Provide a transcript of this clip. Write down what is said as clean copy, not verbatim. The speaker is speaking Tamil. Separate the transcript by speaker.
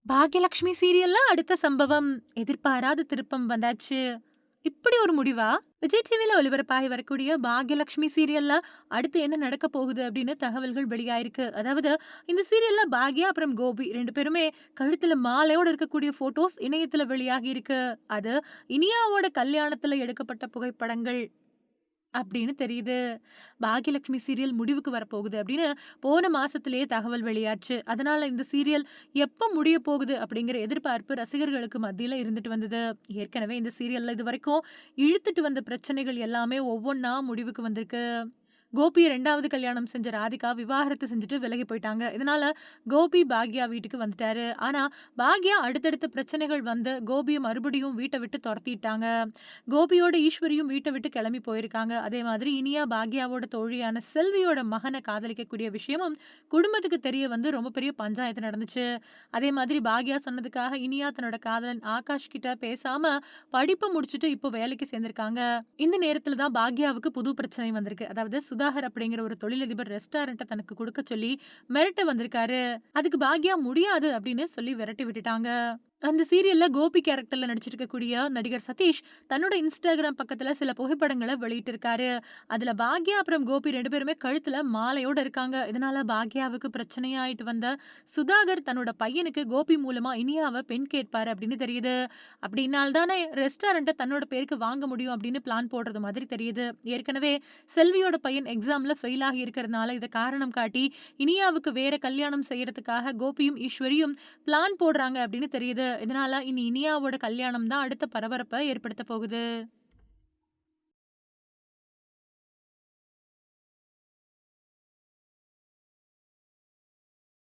Speaker 1: பாக்யலட்சுமி சீரியல்ல அடுத்த சம்பவம். எதிர்பாராத திருப்பம் வந்தாச்சு. இப்படி ஒரு முடிவா? விஜய் டிவில ஒளிபரப்பாகி வரக்கூடிய பாக்யலட்சுமி சீரியல்ல அடுத்து என்ன நடக்க போகுது அப்படின்னு தகவல்கள் வெளியாயிருக்கு. அதாவது இந்த சீரியல்ல பாக்யா அப்புறம் கோபி 2 பேருமே கழுத்துல மாலையோட இருக்கக்கூடிய போட்டோஸ் இணையத்துல வெளியாகி இருக்கு. அது இனியாவோட கல்யாணத்துல எடுக்கப்பட்ட புகைப்படங்கள். அப்படின்னு தெரியுது. பாக்யலட்சுமி சீரியல் முடிவுக்கு வரப்போகுது அப்படின்னு போன மாசத்திலேயே தகவல் வெளியாச்சு. அதனால இந்த சீரியல் எப்ப முடிய போகுது அப்படிங்கிற எதிர்பார்ப்பு ரசிகர்களுக்கு மத்தியில இருந்துட்டு வந்தது. ஏற்கனவே இந்த சீரியல்ல இதுவரைக்கும் இழுத்துட்டு வந்த பிரச்சனைகள் எல்லாமே ஒவ்வொன்னா முடிவுக்கு வந்திருக்கு. கோபிய 2வது கல்யாணம் செஞ்ச ராதிகா விவாகரத்து செஞ்சுட்டு விலகி போயிட்டாங்க. இதனால கோபி பாக்யா வீட்டுக்கு வந்துட்டாரு. ஆனா பாக்யா அடுத்தடுத்த பிரச்சனைகள் வந்து கோபிய மறுபடியும் வீட்ட விட்டு தொரத்திட்டாங்க. கோபியோட ஈஸ்வரியும் வீட்ட விட்டு கிளம்பி போயிருக்காங்க. அதே மாதிரி இனியா பாக்யாவோட தோழியான செல்வியோட மகன காதலிக்கக்கூடிய விஷயமும் குடும்பத்துக்கு தெரிய வந்து ரொம்ப பெரிய பஞ்சாயத்து நடந்துச்சு. அதே மாதிரி பாக்யா சொன்னதுக்காக இனியா தன்னோட காதலன் ஆகாஷ் கிட்ட பேசாம படிப்ப முடிச்சுட்டு இப்போ வேலைக்கு சேர்ந்திருக்காங்க. இந்த நேரத்துல தான் பாக்யாவுக்கு புது பிரச்சனை வந்திருக்கு. அதாவது சுதாகர் அப்படிங்கிற ஒரு தொழிலதிபர் ரெஸ்டாரண்ட்ட தனக்கு குடுக்க சொல்லி மிரட்ட வந்திருக்காரு. அதுக்கு பாக்யா முடியாது அப்படின்னு சொல்லி விரட்டி விட்டுட்டாங்க. அந்த சீரியல்ல கோபி கேரக்டர்ல நடிச்சிட்டு இருக்கக்கூடிய நடிகர் சதீஷ் தன்னோட இன்ஸ்டாகிராம் பக்கத்துல சில புகைப்படங்கள வெளியிட்டிருக்காரு. அதுல பாக்யா அப்புறம் கோபி 2 பேருமே கழுத்துல மாலையோட இருக்காங்க. இதனால பாக்யாவுக்கு பிரச்சனையாயிட்டு வந்த சுதாகர் தன்னோட பையனுக்கு கோபி மூலமா இனியாவ பெண் கேட்பாரு அப்படின்னு தெரியுது. அப்படின்னால தானே ரெஸ்டாரண்ட்ட தன்னோட பேருக்கு வாங்க முடியும் அப்படின்னு பிளான் போடுறது மாதிரி தெரியுது. ஏற்கனவே செல்வியோட பையன் எக்ஸாம்ல ஃபெயில் ஆகி இருக்கிறதுனால இத காரணம் காட்டி இனியாவுக்கு வேற கல்யாணம் செய்யறதுக்காக கோபியும் ஈஸ்வரியும் பிளான் போடுறாங்க அப்படின்னு தெரியுது. இதனால இனி இனியாவோட கல்யாணம் தான் அடுத்த பரபரப்ப ஏற்படுத்த போகுது.